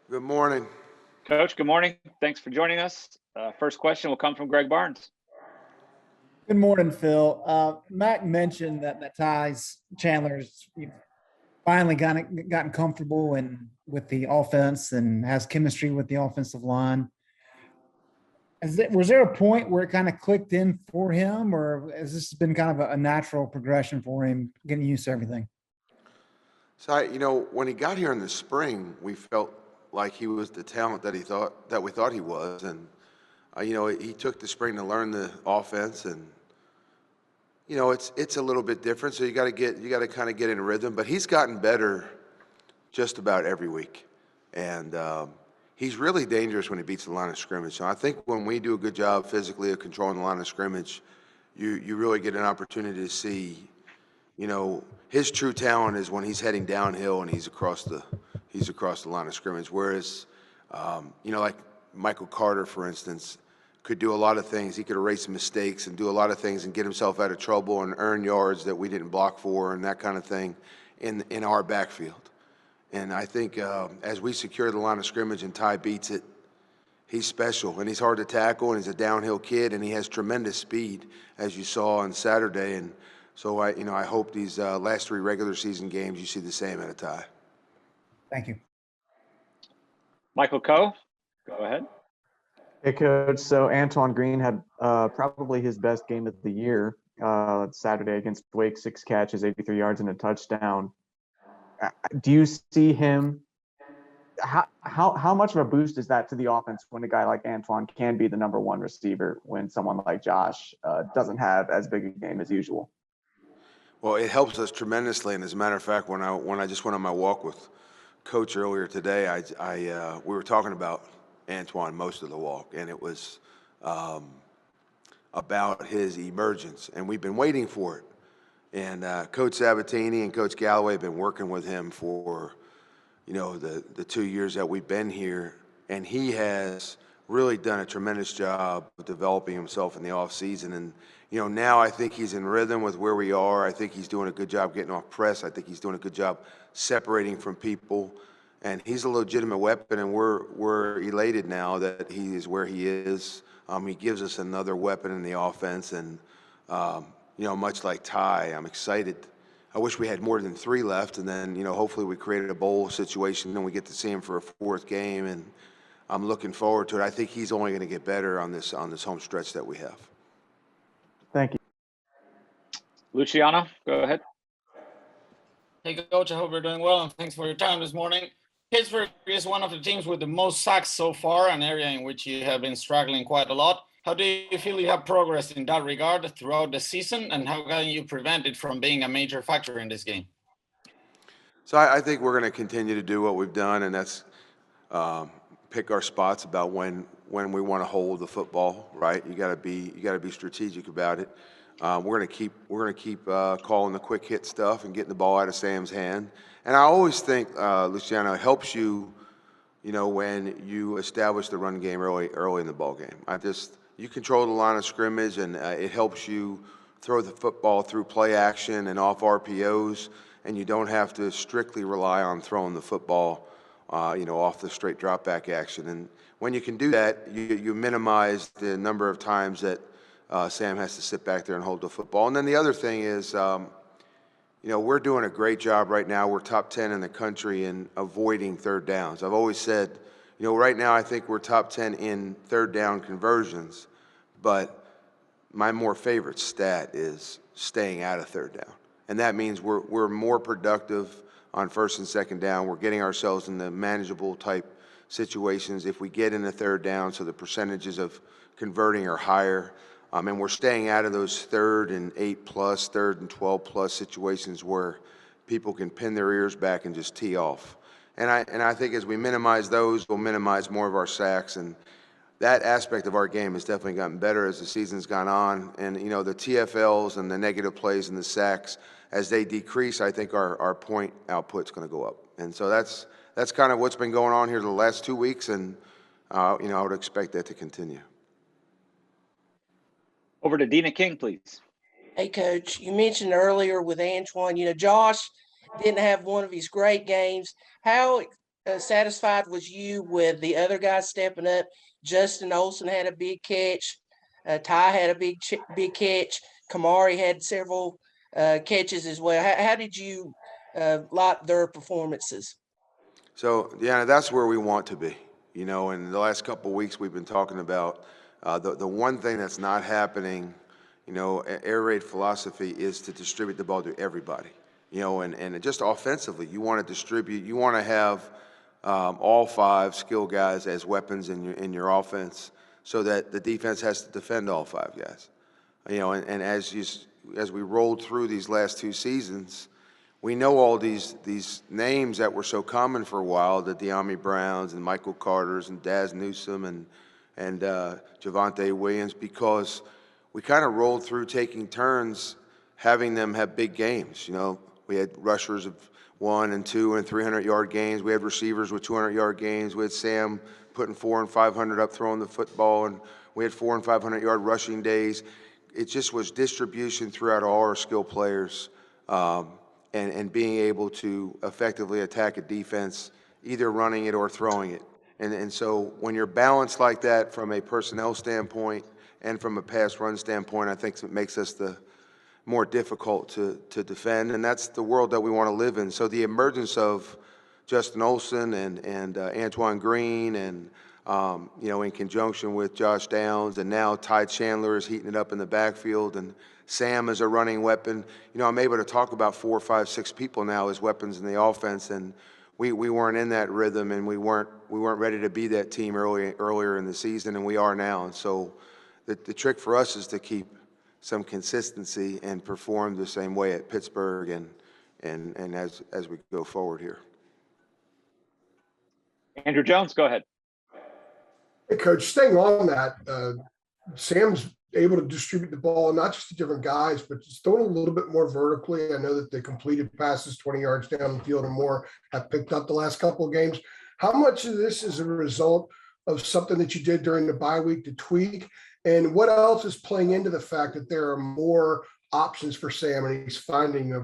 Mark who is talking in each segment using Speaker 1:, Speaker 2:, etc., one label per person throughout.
Speaker 1: Good morning.
Speaker 2: Coach, good morning. Thanks for joining us. First question will come from Greg Barnes.
Speaker 3: Good morning, Phil. Mac mentioned that Chandler's finally gotten comfortable with the offense and has chemistry with the offensive line. Was there a point where it kind of clicked in for him, or has this been kind of a natural progression for him, getting used to everything?
Speaker 1: So when he got here in the spring, we felt like he was the talent that we thought he was, and he took the spring to learn the offense, and it's a little bit different. So you got to kind of get in a rhythm, but he's gotten better just about every week, and he's really dangerous when he beats the line of scrimmage. So I think when we do a good job physically of controlling the line of scrimmage, you really get an opportunity to see, his true talent is when he's heading downhill and he's across the line of scrimmage. Whereas, like Michael Carter, for instance, could do a lot of things. He could erase mistakes and do a lot of things and get himself out of trouble and earn yards that we didn't block for and that kind of thing in our backfield. And I think as we secure the line of scrimmage and Ty beats it, he's special, and he's hard to tackle, and he's a downhill kid, and he has tremendous speed, as you saw on Saturday. And so I hope these last three regular season games you see the same out of Ty.
Speaker 3: Thank you.
Speaker 2: Michael Coe, go ahead.
Speaker 4: Hey, Coach. So Antoine Greene had probably his best game of the year Saturday against Wake, 6 catches, 83 yards, and a touchdown. Do you see him? How much of a boost is that to the offense when a guy like Antoine can be the number one receiver when someone like Josh doesn't have as big a game as usual?
Speaker 1: Well, it helps us tremendously. And as a matter of fact, when I just went on my walk with Coach earlier today, we were talking about Antoine most of the walk, and it was about his emergence, and we've been waiting for it. And Coach Sabatini and Coach Galloway have been working with him for, the 2 years that we've been here, and he has really done a tremendous job of developing himself in the offseason. And, now I think he's in rhythm with where we are. I think he's doing a good job getting off press. I think he's doing a good job separating from people. And he's a legitimate weapon, and we're elated now that he is where he is. He gives us another weapon in the offense, and, much like Ty, I'm excited. I wish we had more than 3 left, and then, hopefully we created a bowl situation and we get to see him for a 4th game, and I'm looking forward to it. I think he's only going to get better on this home stretch that we have.
Speaker 4: Thank you.
Speaker 2: Luciano, go ahead.
Speaker 5: Hey, Coach, I hope you're doing well, and thanks for your time this morning. Pittsburgh is one of the teams with the most sacks so far, an area in which you have been struggling quite a lot. How do you feel you have progressed in that regard throughout the season, and how can you prevent it from being a major factor in this game?
Speaker 1: So I think we're going to continue to do what we've done, and that's pick our spots about when we want to hold the football. Right? You got to be strategic about it. We're going to keep calling the quick hit stuff and getting the ball out of Sam's hand. And I always think, Luciano, it helps you, when you establish the run game early in the ball game. You control the line of scrimmage, and it helps you throw the football through play action and off RPOs, and you don't have to strictly rely on throwing the football, off the straight drop back action. And when you can do that, you minimize the number of times that Sam has to sit back there and hold the football. And then the other thing is, we're doing a great job right now. We're top 10 in the country in avoiding third downs. I've always said, right now I think we're top 10 in third down conversions, but my more favorite stat is staying out of third down. And that means we're more productive on first and second down. We're getting ourselves in the manageable type situations if we get in the third down, so the percentages of converting are higher. And we're staying out of those 3rd and 8+, 3rd and 12+ situations where people can pin their ears back and just tee off. And I think as we minimize those, we'll minimize more of our sacks. And that aspect of our game has definitely gotten better as the season's gone on. And, the TFLs and the negative plays and the sacks, as they decrease, I think our point output's going to go up. And so that's kind of what's been going on here the last 2 weeks. And, I would expect that to continue.
Speaker 2: Over to Dina King, please.
Speaker 6: Hey, Coach, you mentioned earlier with Antoine, Josh didn't have one of his great games. How satisfied was you with the other guys stepping up? Justin Olsen had a big catch. Ty had a big catch. Kamari had several catches as well. How did you like their performances?
Speaker 1: So, yeah, that's where we want to be. You know, in the last couple of weeks, we've been talking about the one thing that's not happening, you know, air raid philosophy is to distribute the ball to everybody. You know, and just offensively, you want to distribute, you want to have all 5 skill guys as weapons in your offense so that the defense has to defend all 5 guys. You know, and as we rolled through these last 2 seasons, we know all these names that were so common for a while, the De'Ami Browns and Michael Carters and Daz Newsome and Javonte Williams, because we kind of rolled through taking turns having them have big games. You know, we had rushers of 1 and 2 and 300-yard games. We had receivers with 200-yard games. We had Sam putting 400 and 500 up throwing the football, and we had 400 and 500-yard rushing days. It just was distribution throughout all our skill players. And being able to effectively attack a defense, either running it or throwing it. And so when you're balanced like that from a personnel standpoint and from a pass run standpoint, I think it makes us the more difficult to defend, and that's the world that we want to live in. So the emergence of Justin Olsen and Antoine Greene and you know, in conjunction with Josh Downs, and now Ty Chandler is heating it up in the backfield, and Sam is a running weapon. You know, I'm able to talk about 4, 5, 6 people now as weapons in the offense, and we weren't in that rhythm, and we weren't ready to be that team earlier in the season, and we are now. And so the trick for us is to keep some consistency and perform the same way at Pittsburgh and as we go forward here.
Speaker 2: Andrew Jones, go ahead.
Speaker 7: Hey, Coach, staying on that, Sam's able to distribute the ball, not just to different guys, but just throwing a little bit more vertically. I know that the completed passes 20 yards down the field or more have picked up the last couple of games. How much of this is a result of something that you did during the bye week to tweak? And what else is playing into the fact that there are more options for Sam and he's finding a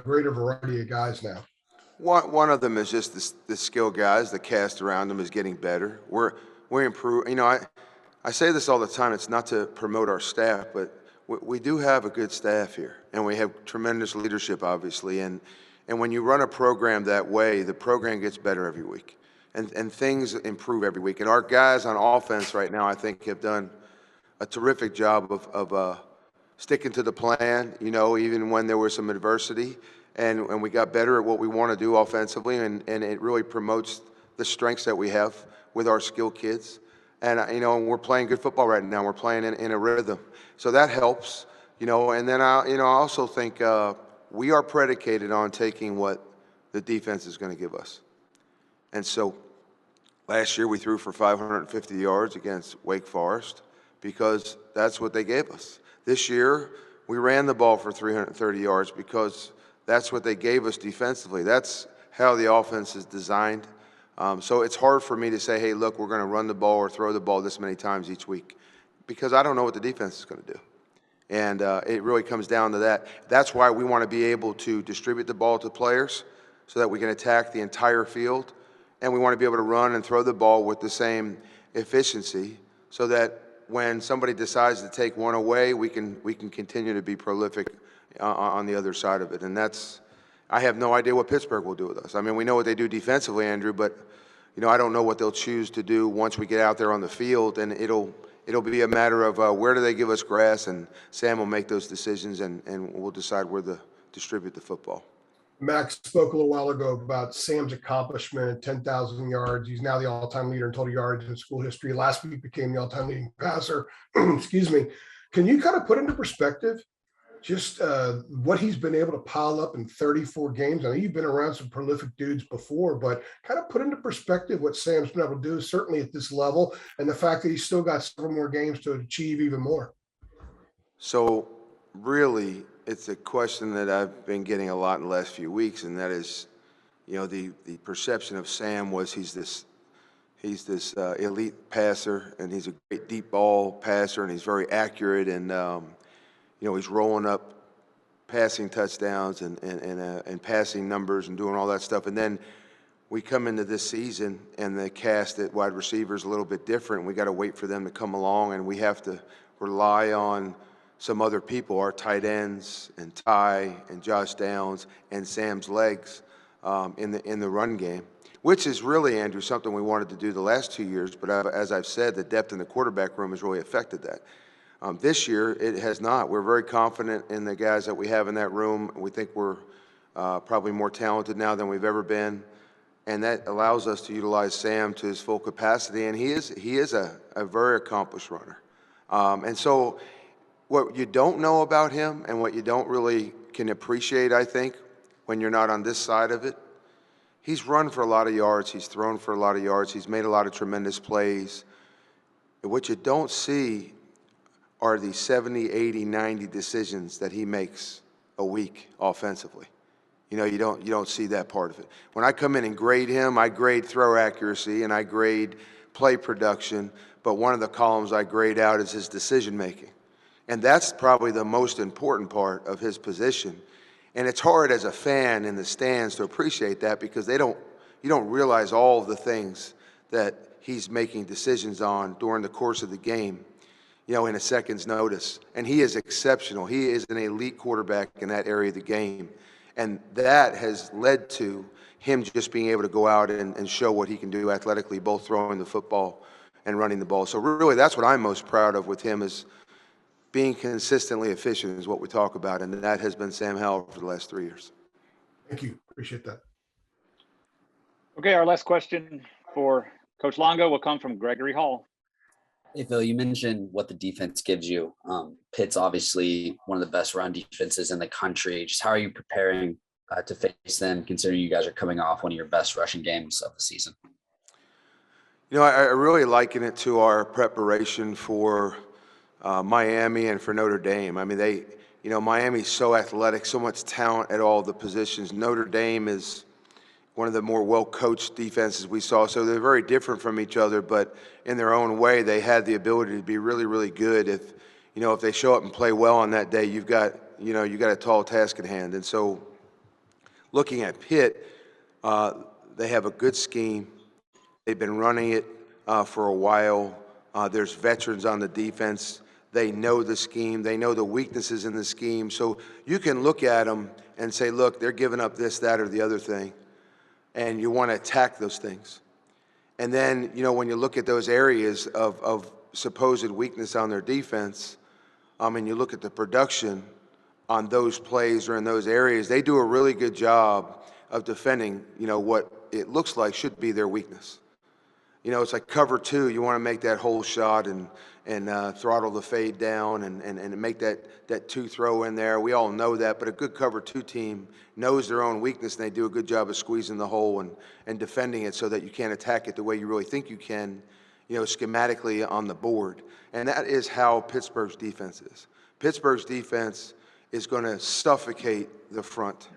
Speaker 7: greater variety of guys now?
Speaker 1: One of them is just the skill guys. The cast around them is getting better. We're improving. You know, I say this all the time. It's not to promote our staff, but we do have a good staff here, and we have tremendous leadership, obviously. And when you run a program that way, the program gets better every week, and things improve every week. And our guys on offense right now, I think, have done a terrific job of sticking to the plan. You know, even when there was some adversity, and we got better at what we want to do offensively, and it really promotes the strengths that we have with our skilled kids. And, you know, we're playing good football right now. We're playing in a rhythm. So that helps, you know. And then, I also think we are predicated on taking what the defense is going to give us. And so last year we threw for 550 yards against Wake Forest because that's what they gave us. This year we ran the ball for 330 yards because that's what they gave us defensively. That's how the offense is designed. So it's hard for me to say, hey, look, we're going to run the ball or throw the ball this many times each week because I don't know what the defense is going to do. And it really comes down to that. That's why we want to be able to distribute the ball to players so that we can attack the entire field. And we want to be able to run and throw the ball with the same efficiency so that when somebody decides to take one away, we can continue to be prolific on the other side of it. And that's, I have no idea what Pittsburgh will do with us. I mean, we know what they do defensively, Andrew, but you know, I don't know what they'll choose to do once we get out there on the field, and it'll be a matter of where do they give us grass, and Sam will make those decisions, and we'll decide where to distribute the football.
Speaker 7: Max spoke a little while ago about Sam's accomplishment, 10,000 yards. He's now the all-time leader in total yards in school history. Last week became the all-time leading passer. Excuse me. Can you kind of put into perspective just what he's been able to pile up in 34 games? I know you've been around some prolific dudes before, but kind of put into perspective what Sam's been able to do, certainly at this level, and the fact that he's still got several more games to achieve even more. So
Speaker 1: really, it's a question that I've been getting a lot in the last few weeks, and that is, you know, the perception of Sam was he's this elite passer, and he's a great deep ball passer, and he's very accurate, and you know, he's rolling up passing touchdowns and passing numbers and doing all that stuff. And then we come into this season and the cast at wide receiver is a little bit different. We got to wait for them to come along, and we have to rely on some other people, our tight ends and Ty and Josh Downs and Sam's legs in the run game, which is really, Andrew, something we wanted to do the last 2 years. But as I've said, the depth in the quarterback room has really affected that. This year, it has not. We're very confident in the guys that we have in that room. We think we're probably more talented now than we've ever been, and that allows us to utilize Sam to his full capacity. And he is a very accomplished runner. And so, what you don't know about him, and what you don't really can appreciate, I think, when you're not on this side of it, he's run for a lot of yards. He's thrown for a lot of yards. He's made a lot of tremendous plays. And what you don't see are the 70, 80, 90 decisions that he makes a week offensively. You know, you don't see that part of it. When I come in and grade him, I grade throw accuracy and I grade play production, but one of the columns I grade out is his decision making. And that's probably the most important part of his position. And it's hard as a fan in the stands to appreciate that, because you don't realize all of the things that he's making decisions on during the course of the game, you know, in a second's notice. And he is exceptional. He is an elite quarterback in that area of the game. And that has led to him just being able to go out and show what he can do athletically, both throwing the football and running the ball. So really, that's what I'm most proud of with him, is being consistently efficient is what we talk about, and that has been Sam Howell for the last 3 years.
Speaker 7: Thank you. Appreciate that.
Speaker 2: Okay, our last question for Coach Longo will come from Gregory Hall.
Speaker 8: Hey, Phil, you mentioned what the defense gives you. Pitt's obviously one of the best run defenses in the country. Just how are you preparing to face them, considering you guys are coming off one of your best rushing games of the season?
Speaker 1: You know, I really liken it to our preparation for Miami and for Notre Dame. I mean, Miami's so athletic, so much talent at all the positions. Notre Dame is one of the more well-coached defenses we saw. So they're very different from each other, but in their own way, they had the ability to be really, really good. If they show up and play well on that day, you've got a tall task at hand. And so, looking at Pitt, they have a good scheme. They've been running it for a while. There's veterans on the defense. They know the scheme. They know the weaknesses in the scheme. So you can look at them and say, look, they're giving up this, that, or the other thing. And you want to attack those things. And then, when you look at those areas of supposed weakness on their defense, and you look at the production on those plays or in those areas, they do a really good job of defending, what it looks like should be their weakness. It's like cover two. You want to make that whole shot and throttle the fade down and make that two throw in there. We all know that, but a good cover two team knows their own weakness, and they do a good job of squeezing the hole and defending it so that you can't attack it the way you really think you can, schematically on the board. And that is how Pittsburgh's defense is. Pittsburgh's defense is going to suffocate the front.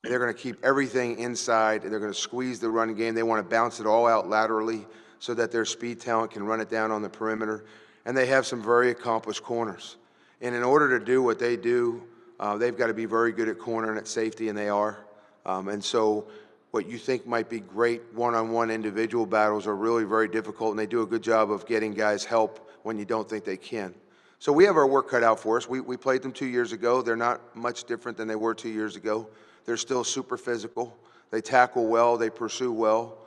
Speaker 1: They're going to keep everything inside, and they're going to squeeze the run game. They want to bounce it all out laterally so that their speed talent can run it down on the perimeter. And they have some very accomplished corners. And in order to do what they do, they've got to be very good at corner and at safety, and they are. And so what you think might be great one-on-one individual battles are really very difficult, and they do a good job of getting guys help when you don't think they can. So we have our work cut out for us. We played them 2 years ago. They're not much different than they were 2 years ago. They're still super physical. They tackle well. They pursue well.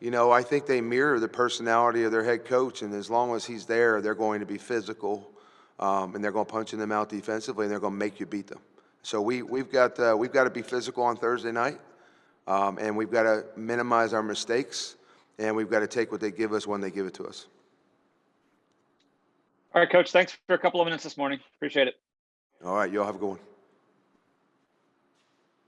Speaker 1: I think they mirror the personality of their head coach, and as long as he's there, they're going to be physical, and they're going to punch in them out defensively, and they're going to make you beat them. So we've got to be physical on Thursday night, and we've got to minimize our mistakes, and we've got to take what they give us when they give it to us.
Speaker 2: All right, Coach, thanks for a couple of minutes this morning. Appreciate it.
Speaker 1: All right, y'all have a good one.